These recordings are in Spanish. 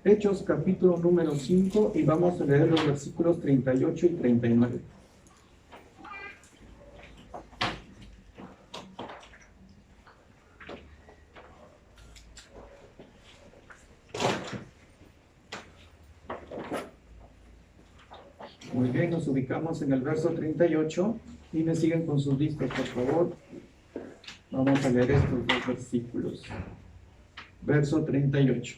Hechos capítulo número 5 y vamos a leer los versículos 38 y 39. Muy bien, nos ubicamos en el verso 38 y me siguen con sus listas, por favor. Vamos a leer estos dos versículos. Verso 38.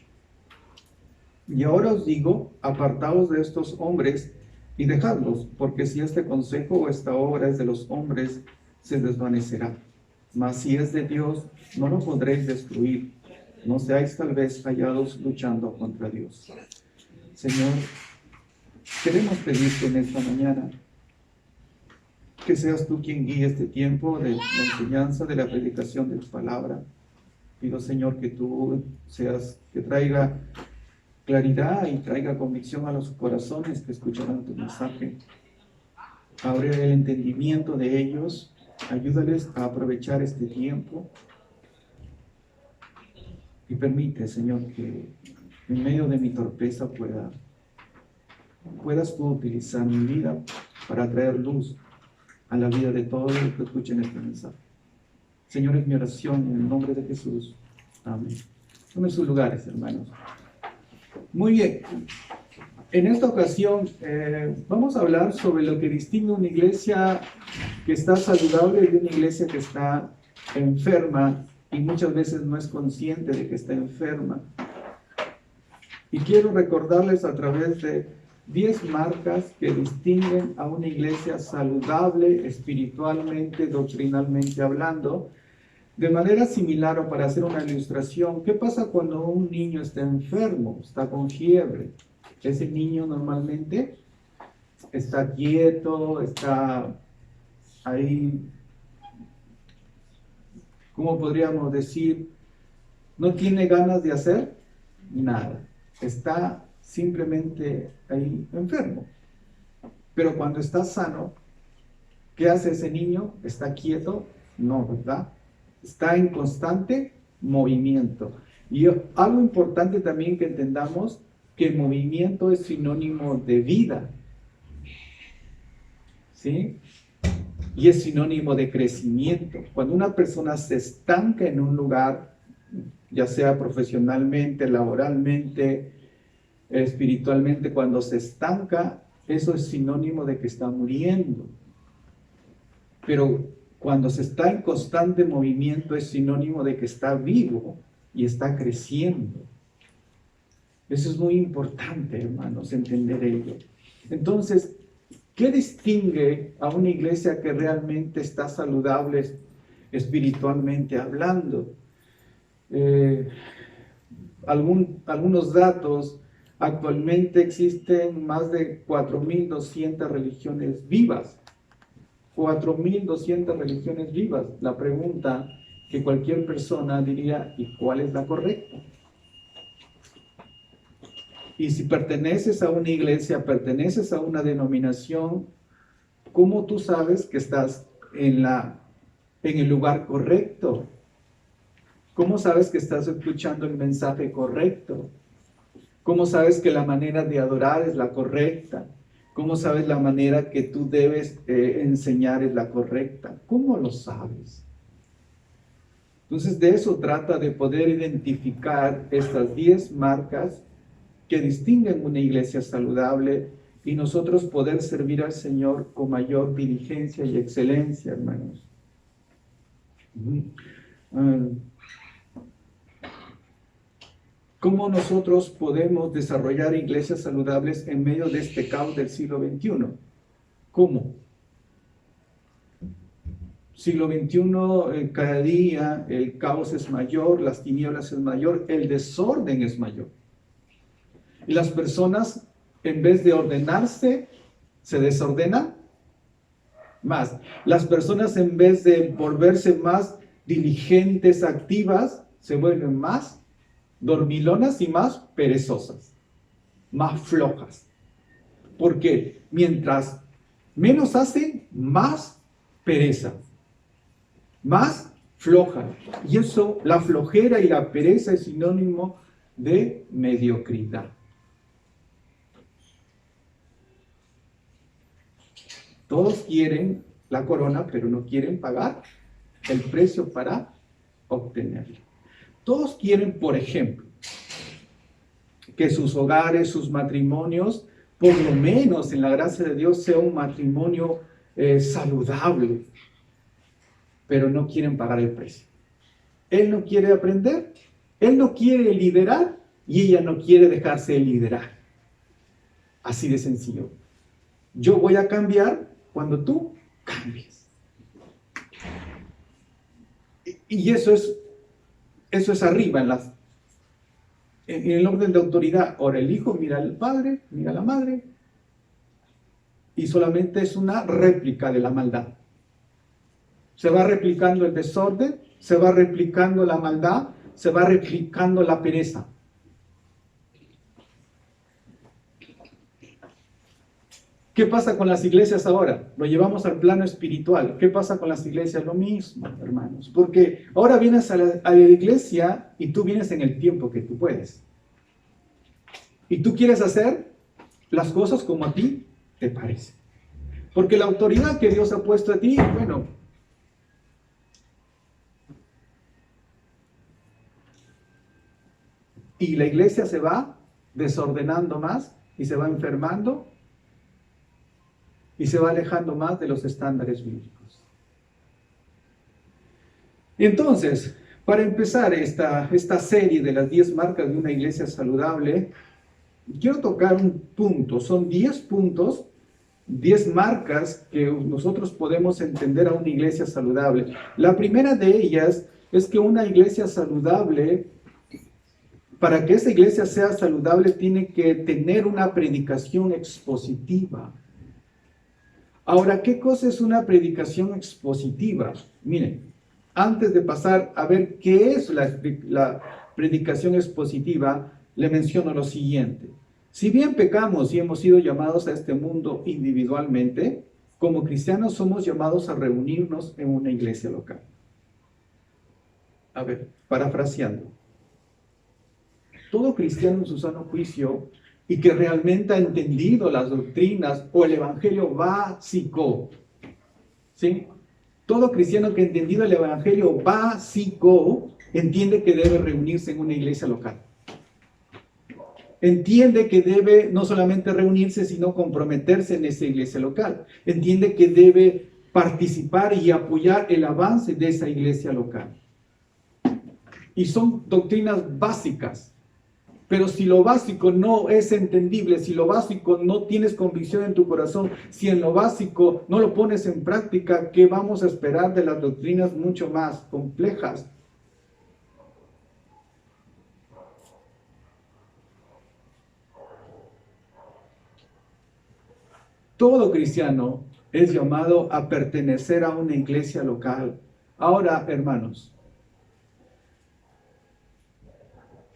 Y ahora os digo, apartaos de estos hombres y dejadlos, porque si este consejo o esta obra es de los hombres, se desvanecerá. Mas si es de Dios, no lo podréis destruir. No seáis tal vez hallados luchando contra Dios. Señor, queremos pedirte en esta mañana que seas tú quien guíe este tiempo de la enseñanza, de la predicación de tu palabra. Pido, Señor, que tú seas, que traiga claridad y traiga convicción a los corazones que escucharán tu mensaje. Abre el entendimiento de ellos, ayúdales a aprovechar este tiempo y permite, Señor, que en medio de mi torpeza puedas tú utilizar mi vida para traer luz a la vida de todos los que escuchen este mensaje. Señor, es mi oración en el nombre de Jesús. Amén. Tomen sus lugares, hermanos. Muy bien. En esta ocasión vamos a hablar sobre lo que distingue una iglesia que está saludable de una iglesia que está enferma y muchas veces no es consciente de que está enferma. Y quiero recordarles a través de 10 marcas que distinguen a una iglesia saludable espiritualmente, doctrinalmente hablando, de manera similar o para hacer una ilustración. ¿Qué pasa cuando un niño está enfermo, está con fiebre? Ese niño normalmente está quieto, está ahí, ¿cómo podríamos decir? No tiene ganas de hacer nada, está simplemente ahí enfermo. Pero cuando está sano, ¿qué hace ese niño? ¿Está quieto? No, ¿verdad? Está en constante movimiento. Y algo importante también que entendamos, que movimiento es sinónimo de vida, ¿sí? Y es sinónimo de crecimiento. Cuando una persona se estanca en un lugar, ya sea profesionalmente, laboralmente, espiritualmente, cuando se estanca, eso es sinónimo de que está muriendo. Pero cuando se está en constante movimiento es sinónimo de que está vivo y está creciendo. Eso es muy importante, hermanos, entender ello. Entonces, ¿qué distingue a una iglesia que realmente está saludable espiritualmente hablando? Algunos datos. Actualmente existen más de 4.200 religiones vivas. 4.200 religiones vivas. La pregunta que cualquier persona diría, ¿y cuál es la correcta? Y si perteneces a una iglesia, perteneces a una denominación, ¿cómo tú sabes que estás en el lugar correcto? ¿Cómo sabes que estás escuchando el mensaje correcto? ¿Cómo sabes que la manera de adorar es la correcta? ¿Cómo sabes la manera que tú debes enseñar es la correcta? ¿Cómo lo sabes? Entonces de eso trata, de poder identificar estas 10 marcas que distinguen una iglesia saludable y nosotros poder servir al Señor con mayor diligencia y excelencia, hermanos. ¿Cómo nosotros podemos desarrollar iglesias saludables en medio de este caos del siglo XXI? ¿Cómo? Siglo XXI, cada día el caos es mayor, las tinieblas es mayor, el desorden es mayor. Y las personas, en vez de ordenarse, se desordenan más. Las personas, en vez de volverse más diligentes, activas, se vuelven más dormilonas y más perezosas, más flojas. Porque mientras menos hacen, más pereza, más floja. Y eso, la flojera y la pereza es sinónimo de mediocridad. Todos quieren la corona, pero no quieren pagar el precio para obtenerla. Todos quieren, por ejemplo, que sus hogares, sus matrimonios, por lo menos en la gracia de Dios, sea un matrimonio saludable, pero no quieren pagar el precio. Él no quiere aprender, él no quiere liderar y ella no quiere dejarse liderar. Así de sencillo. Yo voy a cambiar cuando tú cambies. Y eso es arriba en el orden de autoridad. Ahora el hijo mira al padre, mira a la madre, y solamente es una réplica de la maldad. Se va replicando el desorden, se va replicando la maldad, se va replicando la pereza. ¿Qué pasa con las iglesias ahora? Lo llevamos al plano espiritual. ¿Qué pasa con las iglesias? Lo mismo, hermanos. Porque ahora vienes a la iglesia y tú vienes en el tiempo que tú puedes. Y tú quieres hacer las cosas como a ti te parece. Porque la autoridad que Dios ha puesto a ti, bueno, y la iglesia se va desordenando más y se va enfermando y se va alejando más de los estándares bíblicos. Entonces, para empezar esta serie de las 10 marcas de una iglesia saludable, quiero tocar un punto. Son 10 puntos, 10 marcas que nosotros podemos entender a una iglesia saludable. La primera de ellas es que una iglesia saludable, para que esa iglesia sea saludable, tiene que tener una predicación expositiva. Ahora, ¿qué cosa es una predicación expositiva? Miren, antes de pasar a ver qué es la predicación expositiva, le menciono lo siguiente. Si bien pecamos y hemos sido llamados a este mundo individualmente, como cristianos somos llamados a reunirnos en una iglesia local. A ver, parafraseando. Todo cristiano en su sano juicio y que realmente ha entendido las doctrinas o el evangelio básico, ¿sí? Todo cristiano que ha entendido el evangelio básico entiende que debe reunirse en una iglesia local. Entiende que debe no solamente reunirse, sino comprometerse en esa iglesia local. Entiende que debe participar y apoyar el avance de esa iglesia local. Y son doctrinas básicas. Pero si lo básico no es entendible, si lo básico no tienes convicción en tu corazón, si en lo básico no lo pones en práctica, ¿qué vamos a esperar de las doctrinas mucho más complejas? Todo cristiano es llamado a pertenecer a una iglesia local. Ahora, hermanos,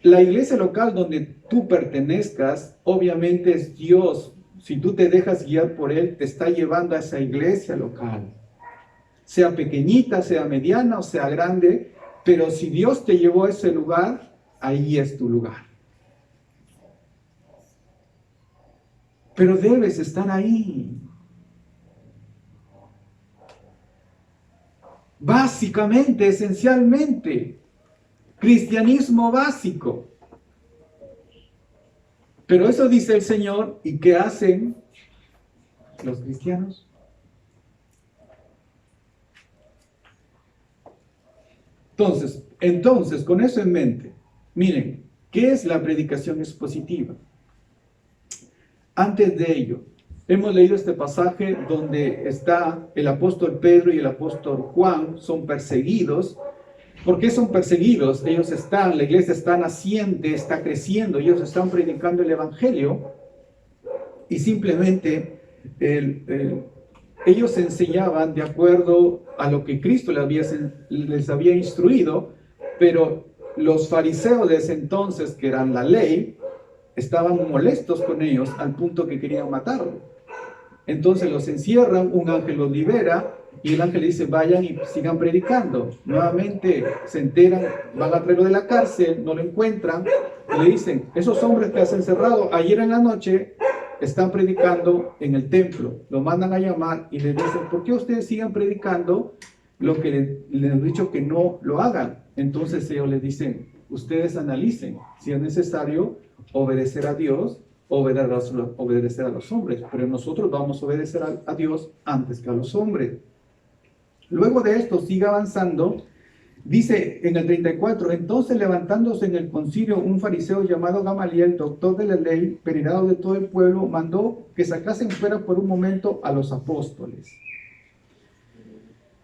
la iglesia local donde tú pertenezcas, obviamente es Dios. Si tú te dejas guiar por Él, te está llevando a esa iglesia local. Sea pequeñita, sea mediana o sea grande, pero si Dios te llevó a ese lugar, ahí es tu lugar. Pero debes estar ahí. Básicamente, esencialmente. Cristianismo básico. Pero eso dice el Señor, ¿y qué hacen los cristianos? Entonces, con eso en mente, miren, ¿qué es la predicación expositiva? Antes de ello, hemos leído este pasaje donde está el apóstol Pedro y el apóstol Juan, son perseguidos. ¿Por qué son perseguidos? La iglesia está naciente, está creciendo, ellos están predicando el evangelio y simplemente ellos enseñaban de acuerdo a lo que Cristo les había instruido, pero los fariseos de ese entonces, que eran la ley, estaban molestos con ellos al punto que querían matarlo. Entonces los encierran, un ángel los libera y el ángel dice, vayan y sigan predicando. Nuevamente se enteran, van a traerlo de la cárcel, no lo encuentran, y le dicen, esos hombres que has encerrado ayer en la noche están predicando en el templo. Lo mandan a llamar y le dicen, ¿por qué ustedes siguen predicando lo que les han dicho que no lo hagan? Entonces ellos les dicen, ustedes analicen si es necesario obedecer a Dios, obedecer a los hombres, pero nosotros vamos a obedecer a Dios antes que a los hombres. Luego de esto sigue avanzando. Dice en el 34, entonces levantándose en el concilio un fariseo llamado Gamaliel, doctor de la ley, venerado de todo el pueblo, mandó que sacasen fuera por un momento a los apóstoles.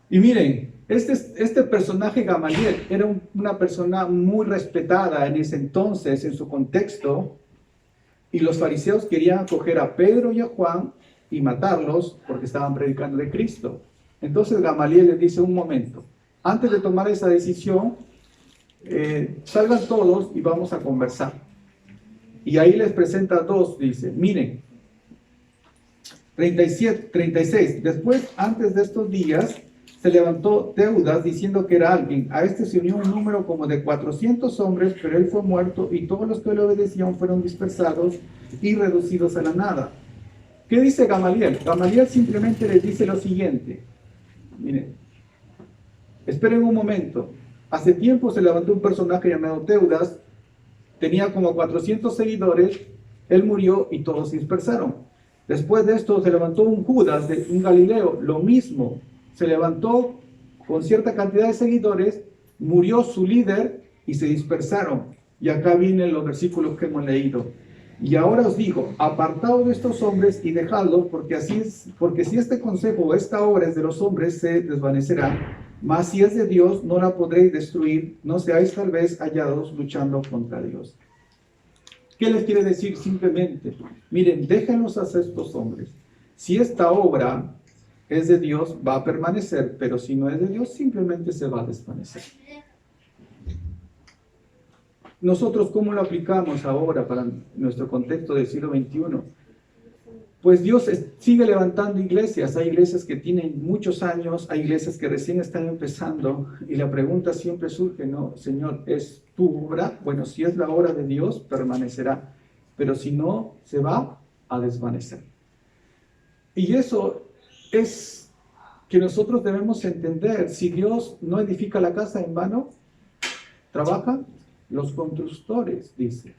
Y miren, este personaje Gamaliel era una persona muy respetada en ese entonces, en su contexto, y los fariseos querían coger a Pedro y a Juan y matarlos porque estaban predicando de Cristo. Entonces Gamaliel les dice, un momento, antes de tomar esa decisión, salgan todos y vamos a conversar. Y ahí les presenta dos, dice, miren, 36, después, antes de estos días, se levantó Teudas diciendo que era alguien. A este se unió un número como de 400 hombres, pero él fue muerto y todos los que le obedecían fueron dispersados y reducidos a la nada. ¿Qué dice Gamaliel? Gamaliel simplemente les dice lo siguiente. Miren, esperen un momento. Hace tiempo se levantó un personaje llamado Teudas, tenía como 400 seguidores, él murió y todos se dispersaron. Después de esto se levantó un Judas, un Galileo, lo mismo. Se levantó con cierta cantidad de seguidores, murió su líder y se dispersaron. Y acá vienen los versículos que hemos leído. Y ahora os digo, apartaos de estos hombres y dejadlos, porque si este consejo o esta obra es de los hombres, se desvanecerá. Mas si es de Dios, no la podréis destruir, no seáis tal vez hallados luchando contra Dios. ¿Qué les quiere decir? Simplemente, miren, déjenlos a estos hombres. Si esta obra es de Dios, va a permanecer, pero si no es de Dios, simplemente se va a desvanecer. Nosotros, ¿cómo lo aplicamos ahora para nuestro contexto del siglo XXI? Pues Dios sigue levantando iglesias. Hay iglesias que tienen muchos años, hay iglesias que recién están empezando, y la pregunta siempre surge, ¿no? Señor, ¿es tu obra? Bueno, si es la obra de Dios, permanecerá, pero si no, se va a desvanecer. Y eso es que nosotros debemos entender. Si Dios no edifica la casa en vano, trabajan los constructores, dice.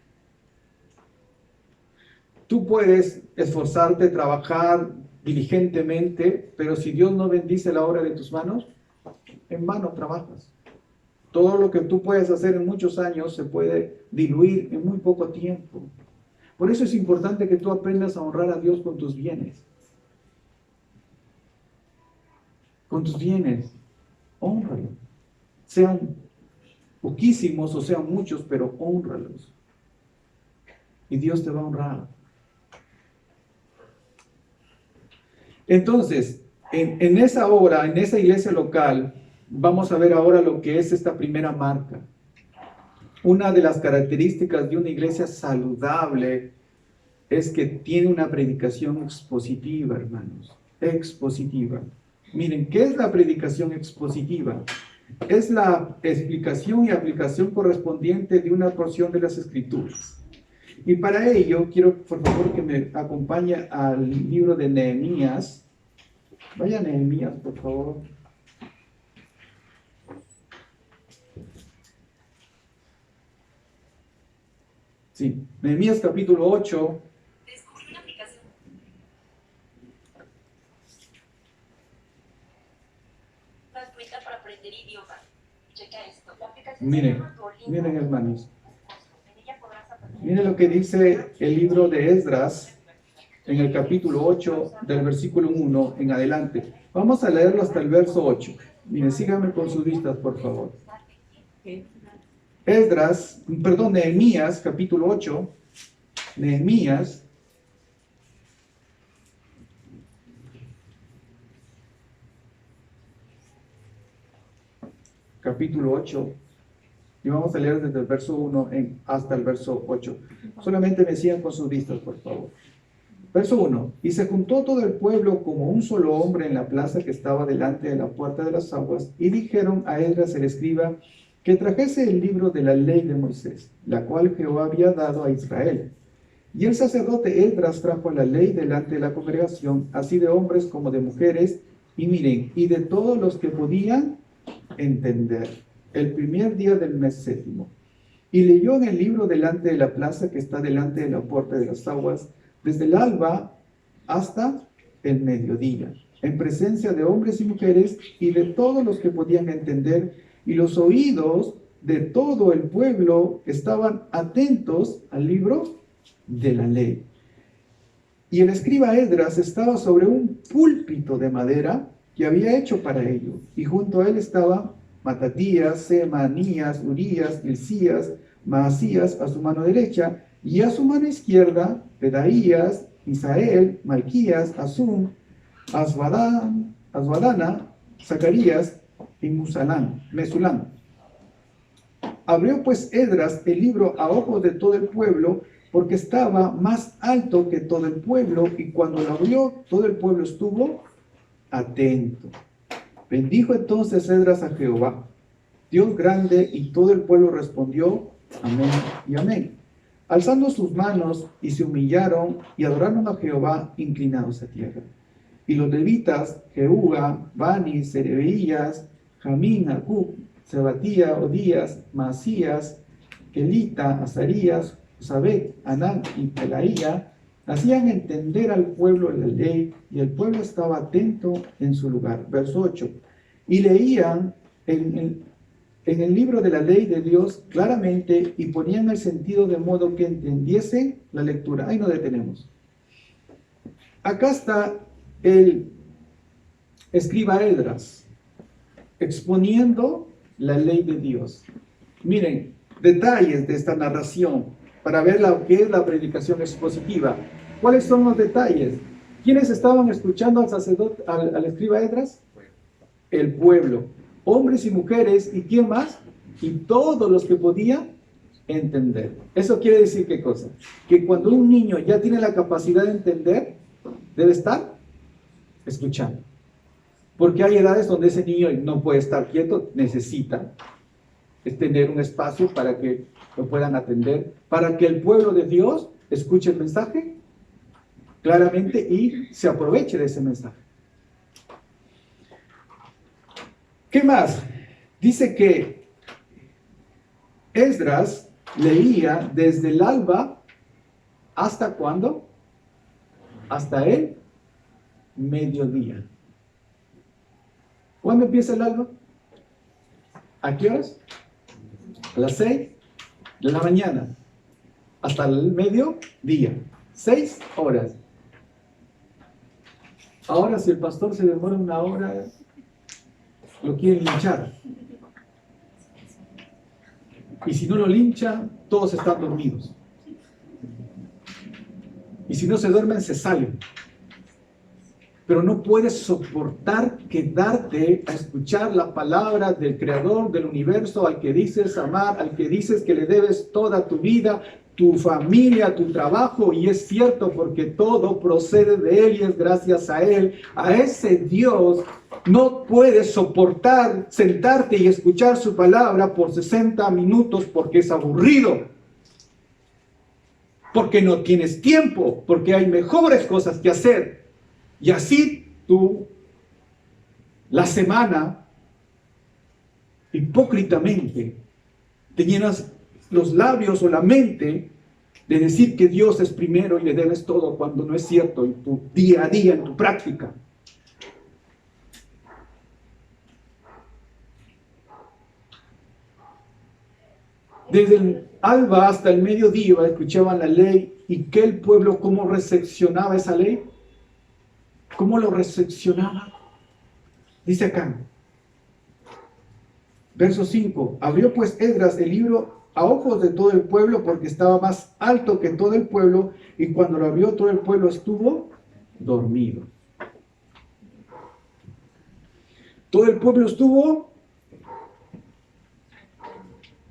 Tú puedes esforzarte, trabajar diligentemente, pero si Dios no bendice la obra de tus manos, en vano trabajas. Todo lo que tú puedes hacer en muchos años se puede diluir en muy poco tiempo. Por eso es importante que tú aprendas a honrar a Dios con tus bienes. Con tus bienes, hónralo. Sean poquísimos o sean muchos, pero hónralos. Y Dios te va a honrar. Entonces, en esa obra, en esa iglesia local, vamos a ver ahora lo que es esta primera marca. Una de las características de una iglesia saludable es que tiene una predicación expositiva, hermanos. Expositiva. Miren, ¿qué es la predicación expositiva? Es la explicación y aplicación correspondiente de una porción de las Escrituras. Y para ello, quiero por favor que me acompañe al libro de Nehemías. Vaya a Nehemías, por favor. Sí, Nehemías capítulo 8. Miren hermanos. Miren lo que dice el libro de Esdras en el capítulo 8 del versículo 1 en adelante. Vamos a leerlo hasta el verso 8. Miren, síganme con sus vistas, por favor. Nehemías capítulo 8. Nehemías capítulo 8. Y vamos a leer desde el verso 1 hasta el verso 8. Solamente me sigan con sus vistas, por favor. Verso 1. Y se juntó todo el pueblo como un solo hombre en la plaza que estaba delante de la puerta de las aguas, y dijeron a Esdras el escriba que trajese el libro de la ley de Moisés, la cual Jehová había dado a Israel. Y el sacerdote Esdras trajo la ley delante de la congregación, así de hombres como de mujeres, y miren, y de todos los que podían entender, el primer día del mes séptimo. Y leyó en el libro delante de la plaza que está delante de la puerta de las aguas, desde el alba hasta el mediodía, en presencia de hombres y mujeres y de todos los que podían entender, y los oídos de todo el pueblo estaban atentos al libro de la ley. Y el escriba Esdras estaba sobre un púlpito de madera que había hecho para ello, y junto a él estaban Matatías, Semanías, Urías, Hilcías, Maasías a su mano derecha, y a su mano izquierda Pedaías, Misael, Malquías, Azum, Asbadana, Zacarías y Mesulán. Abrió pues Esdras el libro a ojos de todo el pueblo, porque estaba más alto que todo el pueblo, y cuando lo abrió, todo el pueblo estuvo atento. Bendijo entonces Esdras a Jehová, Dios grande, y todo el pueblo respondió, amén y amén, alzando sus manos, y se humillaron y adoraron a Jehová inclinados a tierra. Y los levitas, Jeúa, Bani, Serebeías, Jamín, Acub, Sebatía, Odías, Masías, Kelita, Azarías, Sabet, Anán y Pelaía, hacían entender al pueblo la ley, y el pueblo estaba atento en su lugar. Verso 8. Y leían en el libro de la ley de Dios claramente, y ponían el sentido de modo que entendiesen la lectura. Ahí nos detenemos. Acá está el escriba Esdras exponiendo la ley de Dios. Miren, detalles de esta narración para ver lo que es la predicación expositiva. ¿Cuáles son los detalles? ¿Quiénes estaban escuchando al sacerdote, al escriba Esdras? El pueblo, hombres y mujeres, ¿y quién más? Y todos los que podían entender. Eso quiere decir ¿qué cosa? Que cuando un niño ya tiene la capacidad de entender, debe estar escuchando. Porque hay edades donde ese niño no puede estar quieto, necesita tener un espacio para que lo puedan atender, para que el pueblo de Dios escuche el mensaje claramente y se aproveche de ese mensaje. ¿Qué más? Dice que Esdras leía desde el alba ¿hasta cuándo? Hasta el mediodía. ¿Cuándo empieza el alba? ¿A qué horas? A las 6 de la mañana hasta el mediodía. 6 horas. Ahora, si el pastor se demora una hora, lo quieren linchar. Y si no lo linchan, todos están dormidos. Y si no se duermen, se salen. Pero no puedes soportar quedarte a escuchar la palabra del Creador del universo, al que dices amar, al que dices que le debes toda tu vida, tu familia, tu trabajo, y es cierto porque todo procede de Él y es gracias a Él. A ese Dios no puedes soportar sentarte y escuchar su palabra por 60 minutos porque es aburrido, porque no tienes tiempo, porque hay mejores cosas que hacer. Y así tú, la semana, hipócritamente, te llenas los labios o la mente de decir que Dios es primero y le debes todo cuando no es cierto en tu día a día, en tu práctica. Desde el alba hasta el mediodía escuchaban la ley, y que el pueblo, ¿cómo recepcionaba esa ley? ¿Cómo lo recepcionaba? Dice acá, verso 5, abrió pues Esdras el libro a ojos de todo el pueblo, porque estaba más alto que todo el pueblo, y cuando lo abrió todo el pueblo estuvo dormido. Todo el pueblo estuvo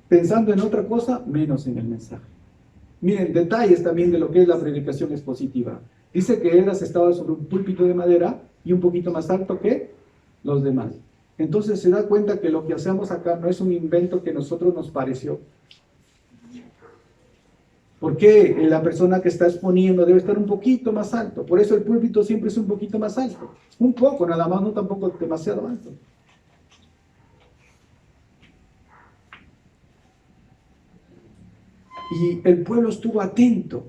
pensando en otra cosa, menos en el mensaje. Miren, detalles también de lo que es la predicación expositiva. Dice que Esdras estaba sobre un púlpito de madera y un poquito más alto que los demás. Entonces se da cuenta que lo que hacemos acá no es un invento que a nosotros nos pareció. ¿Por qué la persona que está exponiendo debe estar un poquito más alto? Por eso el púlpito siempre es un poquito más alto. Un poco, nada más, no tampoco demasiado alto. Y el pueblo estuvo atento.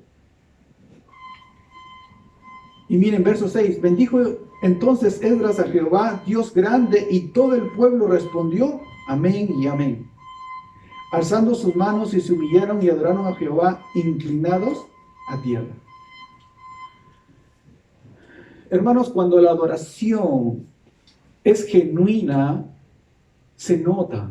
Y miren, verso 6. Bendijo entonces Esdras a Jehová, Dios grande, y todo el pueblo respondió, amén y amén. Alzando sus manos y se humillaron y adoraron a Jehová, inclinados a tierra. Hermanos, cuando la adoración es genuina, se nota.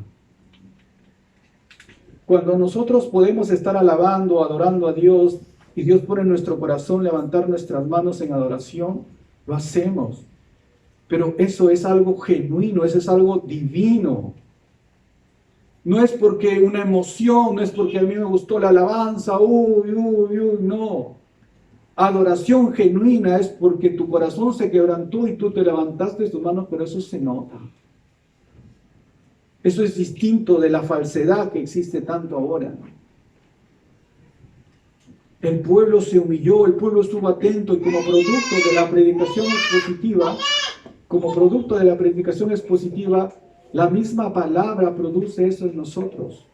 Cuando nosotros podemos estar alabando, adorando a Dios, y Dios pone en nuestro corazón levantar nuestras manos en adoración, lo hacemos. Pero eso es algo genuino, eso es algo divino. No es porque una emoción, no es porque a mí me gustó la alabanza, no. Adoración genuina es porque tu corazón se quebrantó y tú te levantaste tus manos, pero eso se nota. Eso es distinto de la falsedad que existe tanto ahora. El pueblo se humilló, el pueblo estuvo atento, y como producto de la predicación expositiva, la misma palabra produce eso en nosotros.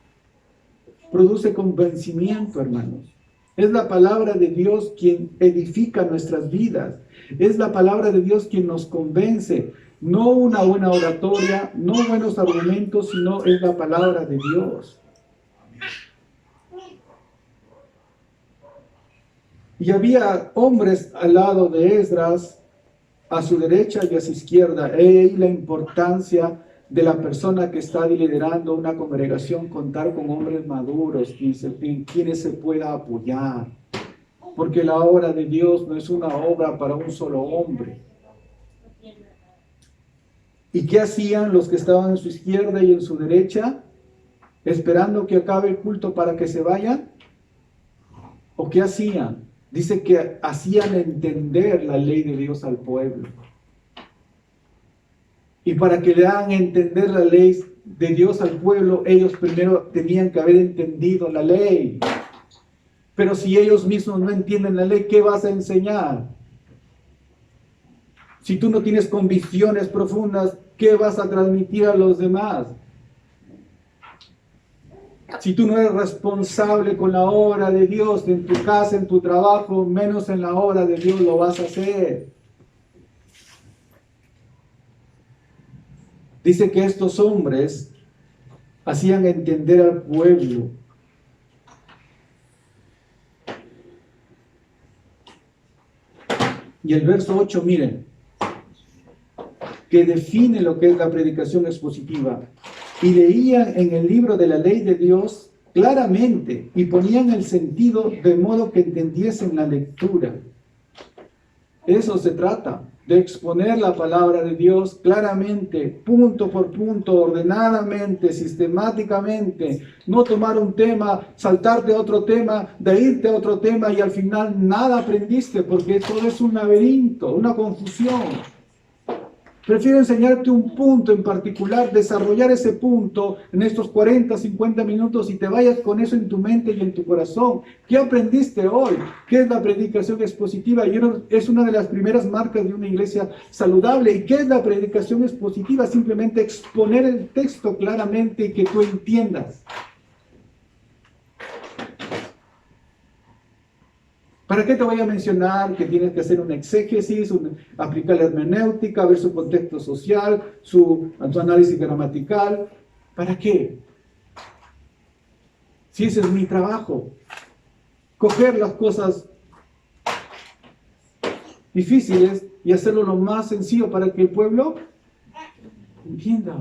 Produce convencimiento, hermanos. Es la palabra de Dios quien edifica nuestras vidas. Es la palabra de Dios quien nos convence. No una buena oratoria, no buenos argumentos, sino es la palabra de Dios. Y había hombres al lado de Esdras, a su derecha y a su izquierda. La importancia de la persona que está liderando una congregación, contar con hombres maduros, en quienes se pueda apoyar. Porque la obra de Dios no es una obra para un solo hombre. ¿Y qué hacían los que estaban en su izquierda y en su derecha? ¿Esperando que acabe el culto para que se vayan? ¿O qué hacían? Dice que hacían entender la ley de Dios al pueblo. Y para que le hagan entender la ley de Dios al pueblo, ellos primero tenían que haber entendido la ley. Pero si ellos mismos no entienden la ley, ¿qué vas a enseñar? Si tú no tienes convicciones profundas, ¿qué vas a transmitir a los demás? Si tú no eres responsable con la obra de Dios en tu casa, en tu trabajo, menos en la obra de Dios lo vas a hacer. Dice que estos hombres hacían entender al pueblo. Y el verso 8, miren, que define lo que es la predicación expositiva. Y leían en el libro de la ley de Dios claramente y ponían el sentido de modo que entendiesen la lectura. Eso se trata, de exponer la palabra de Dios claramente, punto por punto, ordenadamente, sistemáticamente. No tomar un tema, saltarte a otro tema, de irte a otro tema y al final nada aprendiste, porque todo es un laberinto, una confusión. Prefiero enseñarte un punto en particular, desarrollar ese punto en estos 40, 50 minutos y te vayas con eso en tu mente y en tu corazón. ¿Qué aprendiste hoy? ¿Qué es la predicación expositiva? Y es una de las primeras marcas de una iglesia saludable. ¿Y qué es la predicación expositiva? Simplemente exponer el texto claramente y que tú entiendas. ¿Para qué te voy a mencionar que tienes que hacer un exégesis, aplicar la hermenéutica, ver su contexto social, su análisis gramatical? ¿Para qué? Si ese es mi trabajo, coger las cosas difíciles y hacerlo lo más sencillo para que el pueblo entienda.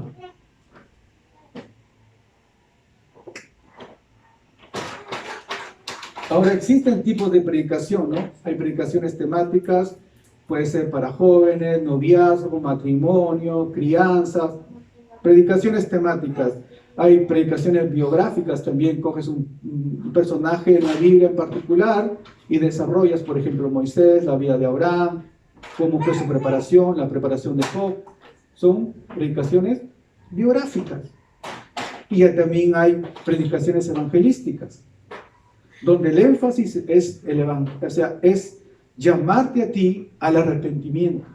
Ahora existen tipos de predicación, ¿no? Hay predicaciones temáticas, puede ser para jóvenes, noviazgo, matrimonio, crianza, predicaciones temáticas. Hay predicaciones biográficas, también coges un personaje en la Biblia en particular y desarrollas, por ejemplo, Moisés, la vida de Abraham, cómo fue su preparación, la preparación de Job. Son predicaciones biográficas. Y también hay predicaciones evangelísticas, donde el énfasis es o sea, es llamarte a ti al arrepentimiento.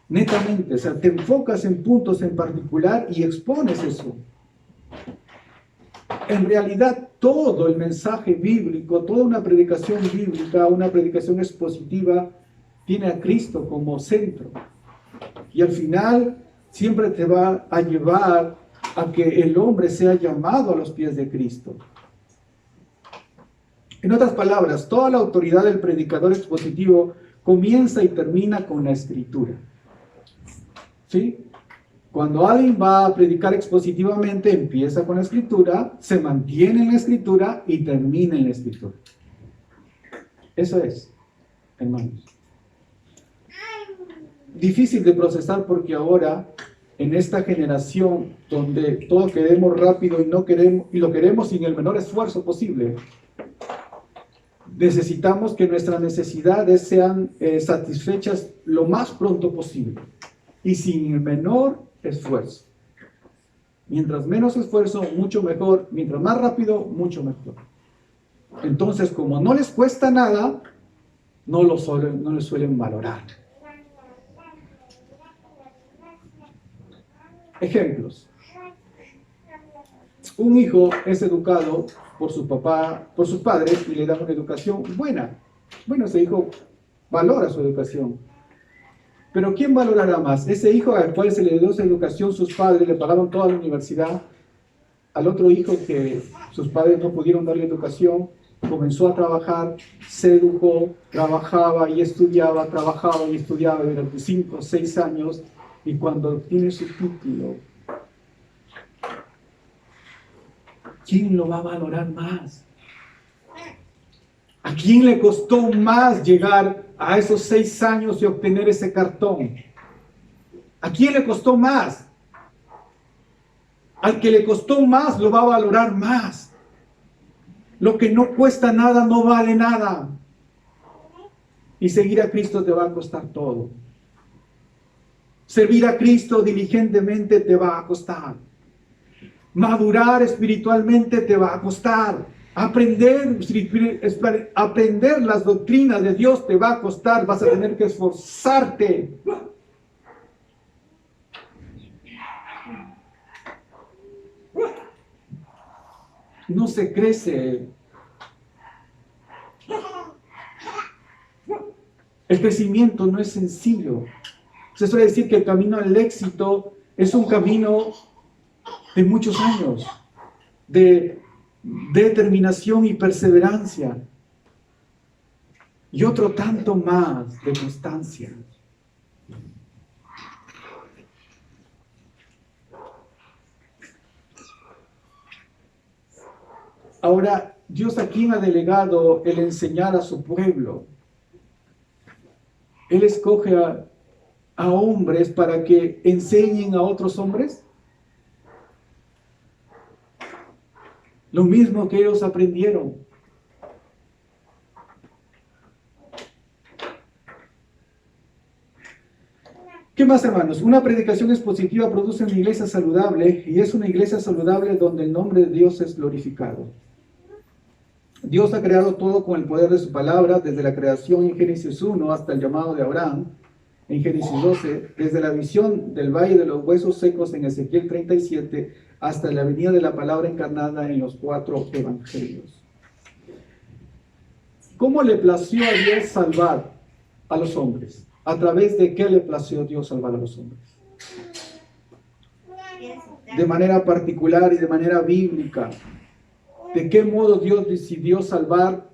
Netamente, o sea, te enfocas en puntos en particular y expones eso. En realidad, todo el mensaje bíblico, toda una predicación bíblica, una predicación expositiva, tiene a Cristo como centro. Y al final, siempre te va a llevar a que el hombre sea llamado a los pies de Cristo. En otras palabras, toda la autoridad del predicador expositivo comienza y termina con la Escritura. ¿Sí? Cuando alguien va a predicar expositivamente, empieza con la Escritura, se mantiene en la Escritura y termina en la Escritura. Eso es, hermanos. Difícil de procesar porque ahora, en esta generación donde todo queremos rápido y lo queremos sin el menor esfuerzo posible, necesitamos que nuestras necesidades sean satisfechas lo más pronto posible y sin el menor esfuerzo. Mientras menos esfuerzo, mucho mejor. Mientras más rápido, mucho mejor. Entonces, como no les cuesta nada, no lo suelen valorar. Ejemplos. Un hijo es educado por su papá, por sus padres, y le dan una educación buena. Bueno, ese hijo valora su educación. Pero ¿quién valorará más? ¿Ese hijo al cual se le dio esa educación, sus padres le pagaron toda la universidad? Al otro hijo que sus padres no pudieron darle educación, comenzó a trabajar, se educó, trabajaba y estudiaba, trabajaba y estudiaba durante 5 o 6 años, y cuando tiene su título, ¿quién lo va a valorar más? ¿A quién le costó más llegar a esos 6 años y obtener ese cartón? ¿A quién le costó más? Al que le costó más lo va a valorar más. Lo que no cuesta nada no vale nada. Y seguir a Cristo te va a costar todo. Servir a Cristo diligentemente te va a costar. Madurar espiritualmente te va a costar. Aprender las doctrinas de Dios te va a costar. Vas a tener que esforzarte. No se crece. El crecimiento no es sencillo. Se suele decir que el camino al éxito es un camino de muchos años, de determinación y perseverancia, y otro tanto más de constancia. Ahora, Dios a quién ha delegado el enseñar a su pueblo. Él escoge a hombres para que enseñen a otros hombres. Lo mismo que ellos aprendieron. ¿Qué más, hermanos? Una predicación expositiva produce una iglesia saludable, y es una iglesia saludable donde el nombre de Dios es glorificado. Dios ha creado todo con el poder de su palabra, desde la creación en Génesis 1 hasta el llamado de Abraham en Génesis 12, desde la visión del valle de los huesos secos en Ezequiel 37, hasta la venida de la palabra encarnada en los 4 evangelios. ¿Cómo le plació a Dios salvar a los hombres? ¿A través de qué le plació a Dios salvar a los hombres? De manera particular y de manera bíblica. ¿De qué modo Dios decidió salvar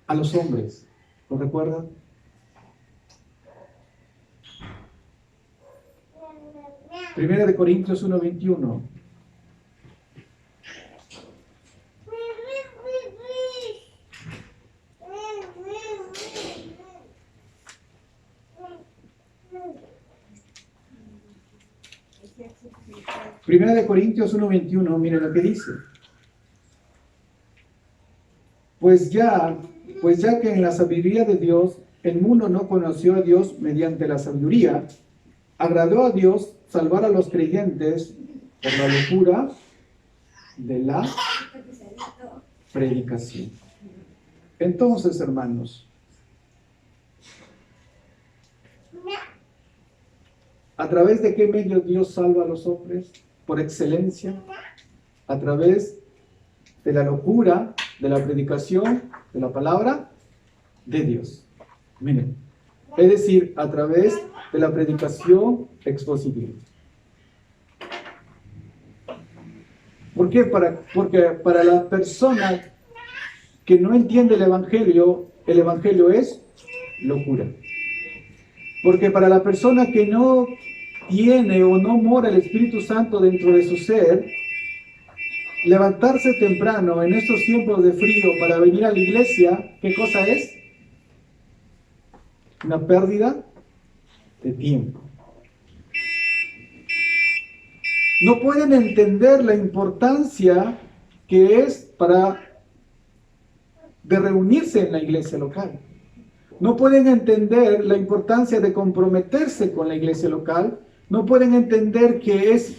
a los hombres? ¿Lo recuerdan? Primera de Corintios 1:21. Primera de Corintios 1:21, miren lo que dice. Pues ya que en la sabiduría de Dios, el mundo no conoció a Dios mediante la sabiduría, agradó a Dios salvar a los creyentes por la locura de la predicación. Entonces, hermanos, ¿a través de qué medio Dios salva a los hombres? Por excelencia, a través de la locura, de la predicación, de la palabra de Dios. Miren, es decir, a través de la predicación expositiva. ¿Por qué? Porque para la persona que no entiende el Evangelio es locura. Porque para la persona que no tiene o no mora el Espíritu Santo dentro de su ser, levantarse temprano en estos tiempos de frío para venir a la iglesia, ¿qué cosa es? Una pérdida de tiempo. No pueden entender la importancia que es de reunirse en la iglesia local. No pueden entender la importancia de comprometerse con la iglesia local. No pueden entender que es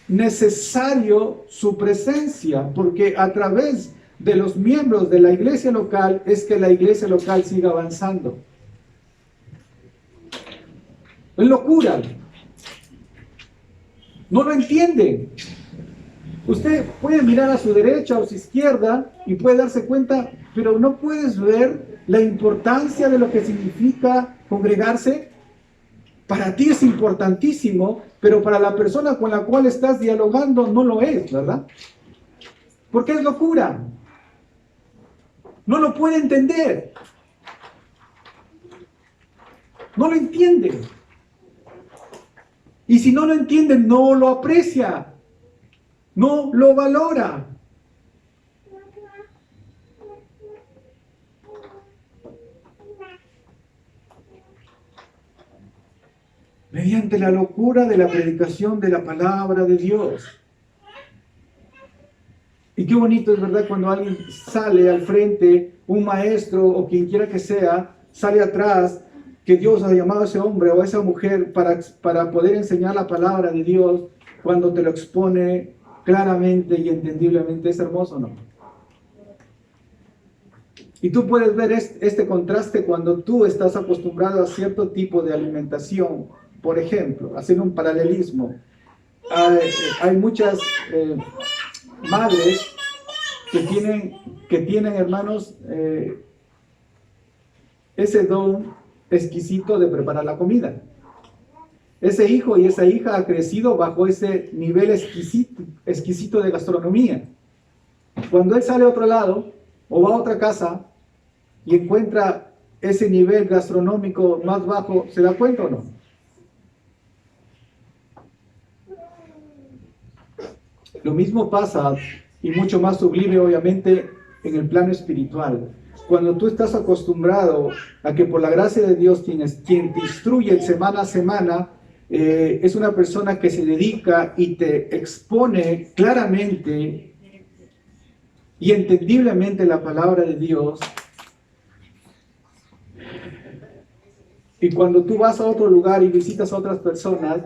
necesario su presencia, porque a través de los miembros de la iglesia local es que la iglesia local siga avanzando. Es locura. No lo entienden. Usted puede mirar a su derecha o a su izquierda y puede darse cuenta, pero no puedes ver la importancia de lo que significa congregarse. Para ti es importantísimo, pero para la persona con la cual estás dialogando no lo es, ¿verdad? Porque es locura. No lo puede entender. No lo entiende. Y si no lo entiende, no lo aprecia. No lo valora. Mediante la locura de la predicación de la palabra de Dios. Y qué bonito es, ¿verdad? Cuando alguien sale al frente, un maestro o quien quiera que sea, sale atrás, que Dios ha llamado a ese hombre o a esa mujer para poder enseñar la palabra de Dios, cuando te lo expone claramente y entendiblemente. Es hermoso, ¿no? Y tú puedes ver este contraste cuando tú estás acostumbrado a cierto tipo de alimentación. Por ejemplo, haciendo un paralelismo, hay muchas madres que tienen hermanos, ese don exquisito de preparar la comida. Ese hijo y esa hija ha crecido bajo ese nivel exquisito de gastronomía. Cuando él sale a otro lado o va a otra casa y encuentra ese nivel gastronómico más bajo, ¿se da cuenta o no? Lo mismo pasa, y mucho más sublime obviamente, en el plano espiritual. Cuando tú estás acostumbrado a que por la gracia de Dios quien te instruye semana a semana, es una persona que se dedica y te expone claramente y entendiblemente la palabra de Dios. Y cuando tú vas a otro lugar y visitas a otras personas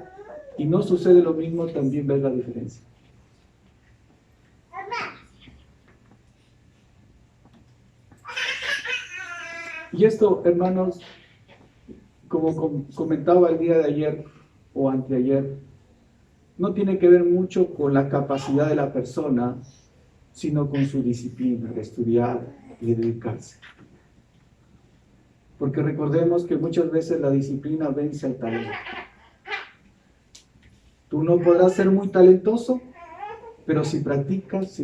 y no sucede lo mismo, también ves la diferencia. Y esto, hermanos, como comentaba el día de ayer o anteayer, no tiene que ver mucho con la capacidad de la persona, sino con su disciplina de estudiar y de dedicarse. Porque recordemos que muchas veces la disciplina vence al talento. Tú no podrás ser muy talentoso, pero si practicas, te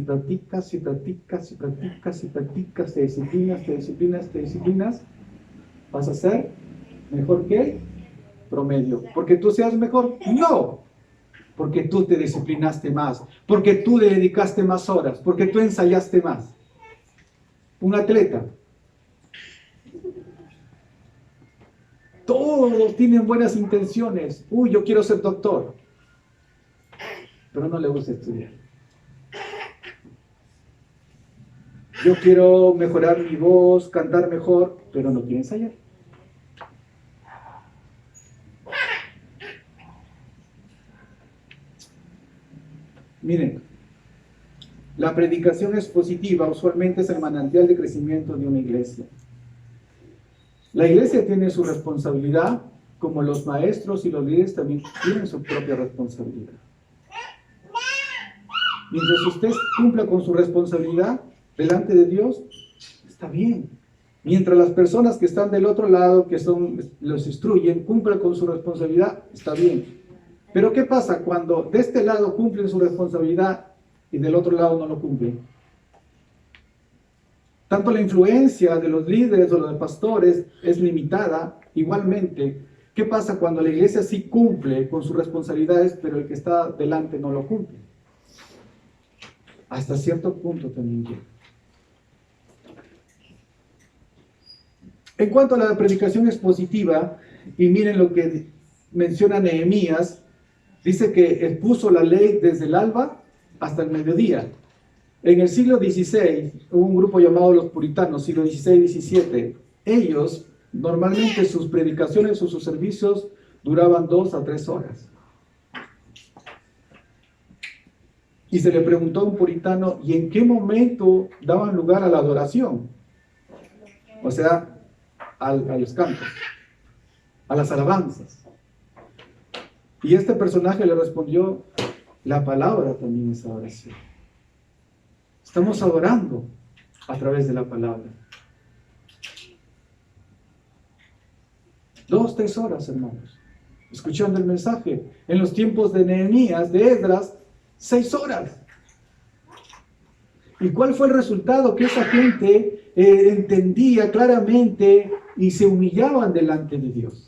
disciplinas, vas a ser mejor que el promedio. ¿Porque tú seas mejor? No. Porque tú te disciplinaste más, porque tú le dedicaste más horas, porque tú ensayaste más. Un atleta. Todos tienen buenas intenciones. Uy, yo quiero ser doctor. Pero no le gusta estudiar. Yo quiero mejorar mi voz, cantar mejor, pero no quiere ensayar. Miren, La predicación expositiva usualmente es el manantial de crecimiento de una iglesia. La iglesia tiene su responsabilidad, como los maestros y los líderes también tienen su propia responsabilidad. Mientras usted cumpla con su responsabilidad delante de Dios, está bien. Mientras las personas que están del otro lado, que los instruyen, cumplan con su responsabilidad, está bien. Pero ¿qué pasa cuando de este lado cumplen su responsabilidad y del otro lado no lo cumplen? Tanto la influencia de los líderes o los pastores es limitada, igualmente, ¿qué pasa cuando la iglesia sí cumple con sus responsabilidades, pero el que está delante no lo cumple? Hasta cierto punto también llega. En cuanto a la predicación expositiva, y miren lo que menciona Nehemías, dice que expuso la ley desde el alba hasta el mediodía. En el siglo XVI hubo un grupo llamado los puritanos, siglo XVI-XVII. Ellos, normalmente sus predicaciones o sus servicios duraban 2 a 3 horas. Y se le preguntó a un puritano, ¿y en qué momento daban lugar a la adoración? O sea, a los cantos, a las alabanzas. Y este personaje le respondió, la palabra también es adoración. Estamos adorando a través de la palabra. 2, 3 horas, hermanos, escuchando el mensaje. En los tiempos de Nehemías, de Esdras, 6 horas. ¿Y cuál fue el resultado? Que esa gente entendía claramente y se humillaban delante de Dios.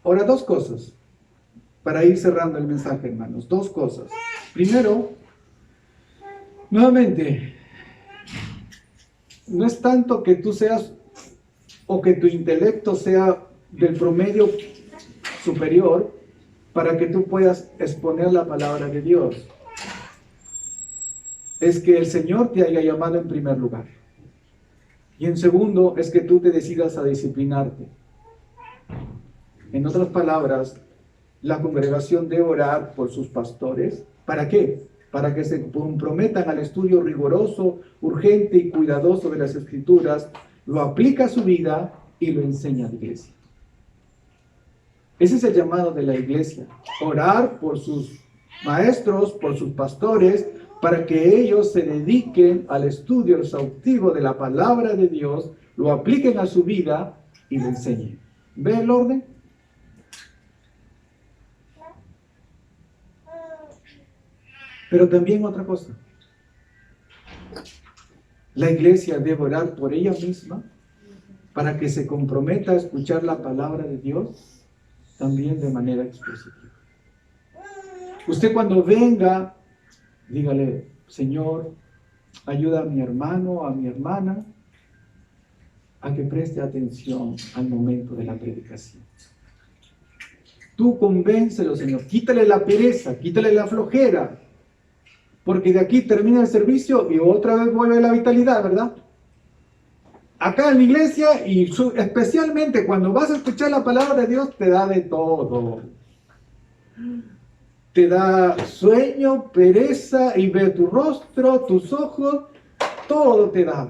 Ahora, 2 cosas, para ir cerrando el mensaje, hermanos. 2 cosas. Primero, nuevamente, no es tanto que tú seas o que tu intelecto sea del promedio superior para que tú puedas exponer la palabra de Dios. Es que el Señor te haya llamado en primer lugar. Y en segundo, es que tú te decidas a disciplinarte. En otras palabras, la congregación debe orar por sus pastores. ¿Para qué? Para que se comprometan al estudio riguroso, urgente y cuidadoso de las Escrituras, lo aplica a su vida y lo enseña a la iglesia. Ese es el llamado de la iglesia, orar por sus maestros, por sus pastores, para que ellos se dediquen al estudio exhaustivo de la palabra de Dios, lo apliquen a su vida y lo enseñen. ¿Ve el orden? Pero también otra cosa. La iglesia debe orar por ella misma para que se comprometa a escuchar la palabra de Dios también de manera expositiva. Usted cuando venga, dígale, Señor, ayuda a mi hermano, a mi hermana, a que preste atención al momento de la predicación. Tú convéncelo, Señor, quítale la pereza, quítale la flojera, porque de aquí termina el servicio y otra vez vuelve la vitalidad, ¿verdad? Acá en la iglesia, y especialmente cuando vas a escuchar la palabra de Dios, te da de todo. Te da sueño, pereza, y ver tu rostro, tus ojos, todo te da.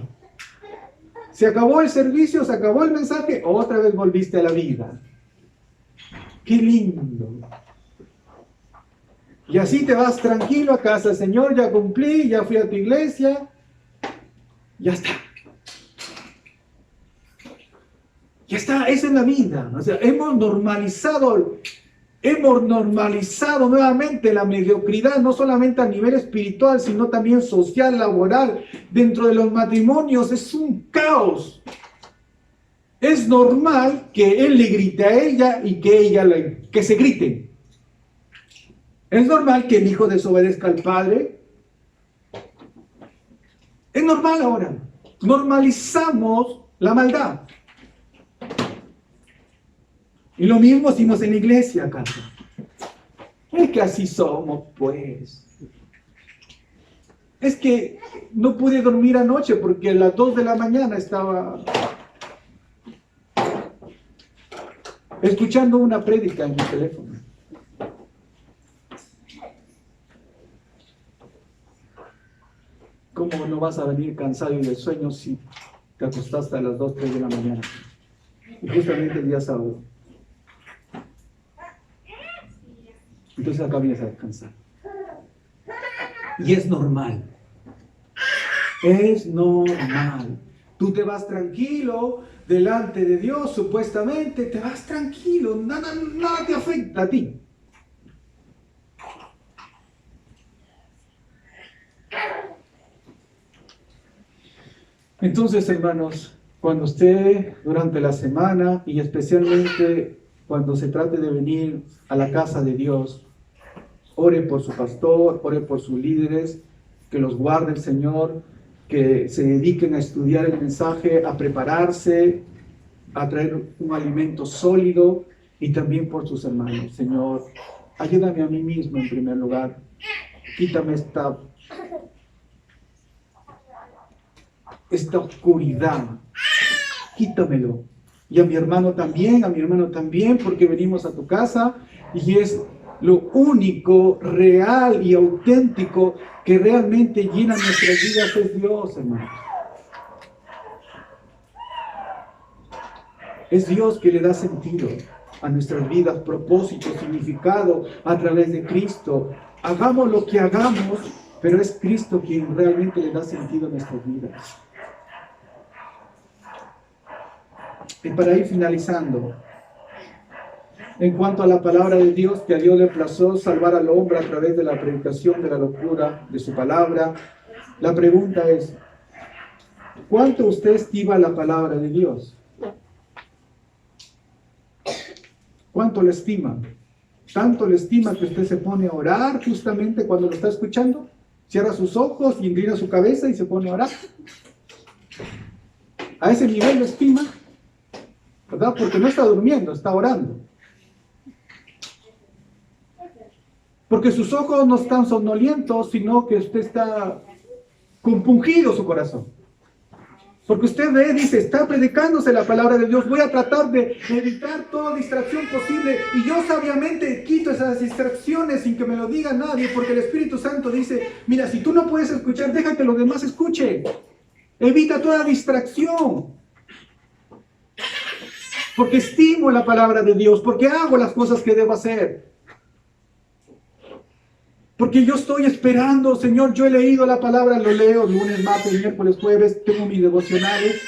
Se acabó el servicio, se acabó el mensaje, otra vez volviste a la vida. ¡Qué lindo! Y así te vas tranquilo a casa, Señor, ya cumplí, ya fui a tu iglesia, ya está. Ya está, esa es la vida. O sea, hemos normalizado nuevamente la mediocridad, no solamente a nivel espiritual, sino también social, laboral. Dentro de los matrimonios es un caos. Es normal que él le grite a ella y que se griten. Es normal que el hijo desobedezca al padre. Es normal ahora. Normalizamos la maldad. Y lo mismo hicimos en la iglesia, ¿acaso? Es que así somos, pues. Es que no pude dormir anoche porque a las 2 de la mañana estaba... escuchando una prédica en mi teléfono. ¿Cómo no vas a venir cansado y de sueño si te acostaste a las 2, 3 de la mañana? Y justamente el día sábado. Entonces acá vienes a descansar. Y es normal. Es normal. Tú te vas tranquilo delante de Dios, supuestamente, te vas tranquilo, nada te afecta a ti. Entonces, hermanos, cuando usted durante la semana y especialmente cuando se trate de venir a la casa de Dios, ore por su pastor, ore por sus líderes, que los guarde el Señor, que se dediquen a estudiar el mensaje, a prepararse, a traer un alimento sólido, y también por sus hermanos. Señor, ayúdame a mí mismo en primer lugar. Quítame esta oscuridad. Quítamelo. Y a mi hermano también, porque venimos a tu casa y es lo único, real y auténtico que realmente llena nuestras vidas es Dios, hermanos. Es Dios que le da sentido a nuestras vidas, propósito, significado a través de Cristo. Hagamos lo que hagamos, pero es Cristo quien realmente le da sentido a nuestras vidas. Y para ir finalizando, en cuanto a la palabra de Dios, que a Dios le plazó salvar al hombre a través de la predicación de la locura de su palabra, la pregunta es, ¿cuánto usted estima la palabra de Dios? ¿Cuánto le estima? ¿Tanto le estima que usted se pone a orar justamente cuando lo está escuchando? Cierra sus ojos y inclina su cabeza y se pone a orar. A ese nivel lo estima, ¿verdad? Porque no está durmiendo, está orando. Porque sus ojos no están somnolientos, sino que usted está compungido su corazón. Porque usted ve, dice, está predicándose la palabra de Dios, voy a tratar de evitar toda distracción posible, y yo sabiamente quito esas distracciones sin que me lo diga nadie, porque el Espíritu Santo dice, mira, si tú no puedes escuchar, deja que los demás escuchen. Evita toda distracción. Porque estimo la palabra de Dios, porque hago las cosas que debo hacer. Porque yo estoy esperando, Señor, yo he leído la palabra, lo leo lunes, martes, miércoles, jueves, tengo mis devocionales,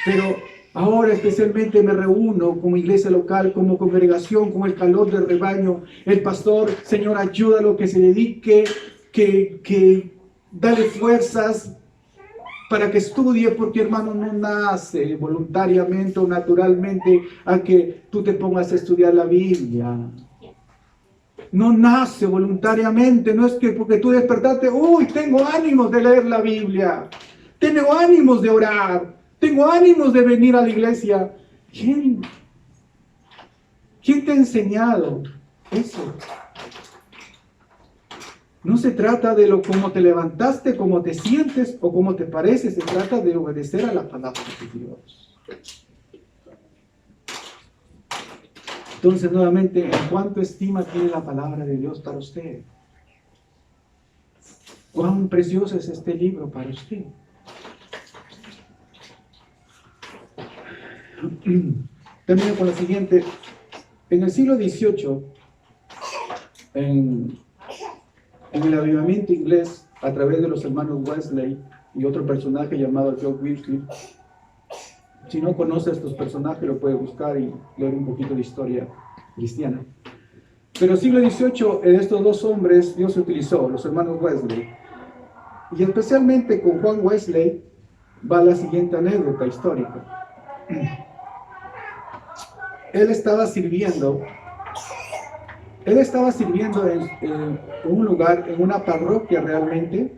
pero ahora especialmente me reúno como iglesia local, como congregación, como el calor del rebaño, el pastor, Señor, ayúdalo, que se dedique, que dale fuerzas para que estudie, porque hermano, no nace voluntariamente o naturalmente a que tú te pongas a estudiar la Biblia. No nace voluntariamente, no es que porque tú despertaste, uy, tengo ánimos de leer la Biblia, tengo ánimos de orar, tengo ánimos de venir a la iglesia. ¿Quién te ha enseñado eso? No se trata de cómo te levantaste, cómo te sientes o cómo te parece, se trata de obedecer a la palabra de Dios. Entonces, nuevamente, ¿en cuánto estima tiene la palabra de Dios para usted? ¿Cuán precioso es este libro para usted? Termino con lo siguiente. En el siglo XVIII, en el avivamiento inglés, a través de los hermanos Wesley y otro personaje llamado John Wesley, si no conoce a estos personajes, lo puede buscar y leer un poquito de historia cristiana. Pero el siglo XVIII, en estos dos hombres, Dios utilizó, los hermanos Wesley. Y especialmente con Juan Wesley va la siguiente anécdota histórica. Él estaba sirviendo en un lugar, en una parroquia realmente.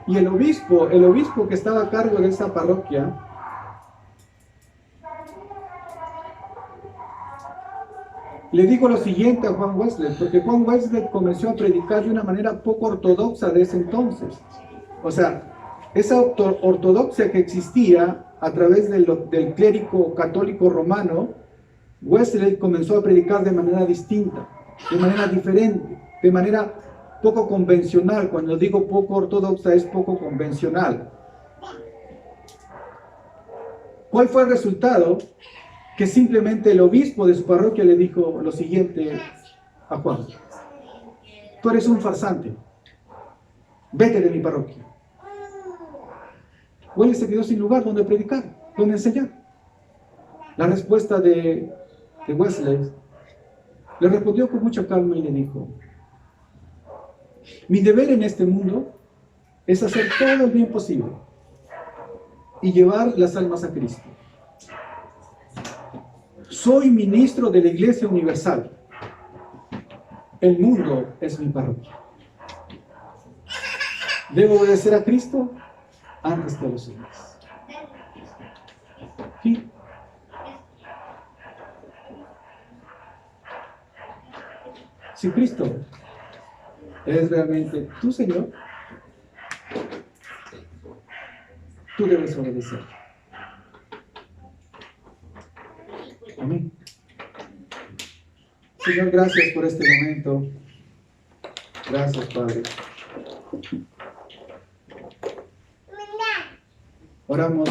Y el obispo que estaba a cargo de esa parroquia, le dijo lo siguiente a Juan Wesley, porque Juan Wesley comenzó a predicar de una manera poco ortodoxa de ese entonces. O sea, esa ortodoxia que existía a través del clérigo católico romano, Wesley comenzó a predicar de manera distinta, de manera diferente, de manera poco convencional. Cuando digo poco ortodoxa, es poco convencional. ¿Cuál fue el resultado? Que simplemente el obispo de su parroquia le dijo lo siguiente a Juan: tú eres un farsante, vete de mi parroquia. Wesley se quedó sin lugar donde predicar, donde enseñar. La respuesta de Wesley le respondió con mucha calma y le dijo: mi deber en este mundo es hacer todo el bien posible y llevar las almas a Cristo. Soy ministro de la Iglesia Universal. El mundo es mi parroquia. Debo obedecer a Cristo antes que a los demás. ¿Sí? Si Cristo es realmente tu Señor, tú debes obedecer. Amén. Señor, gracias por este momento. Gracias, Padre. Oramos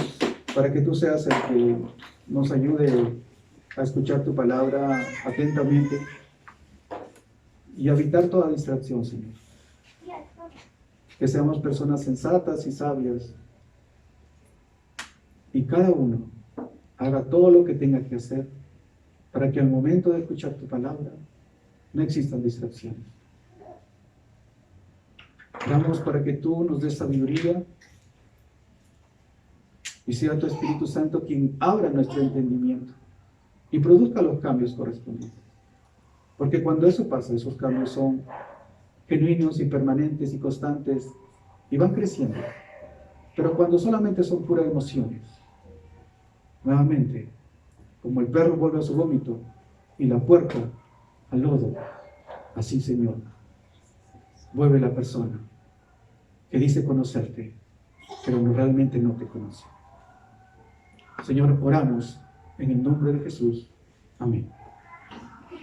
para que tú seas el que nos ayude a escuchar tu palabra atentamente y a evitar toda distracción, Señor. Que seamos personas sensatas y sabias y cada uno haga todo lo que tenga que hacer para que al momento de escuchar tu palabra no existan distracciones. Oramos para que tú nos des sabiduría y sea tu Espíritu Santo quien abra nuestro entendimiento y produzca los cambios correspondientes. Porque cuando eso pasa, esos cambios son genuinos y permanentes y constantes y van creciendo. Pero cuando solamente son puras emociones, nuevamente, como el perro vuelve a su vómito y la puerca al lodo, así, Señor, vuelve la persona que dice conocerte, pero realmente no te conoce. Señor, oramos en el nombre de Jesús. Amén.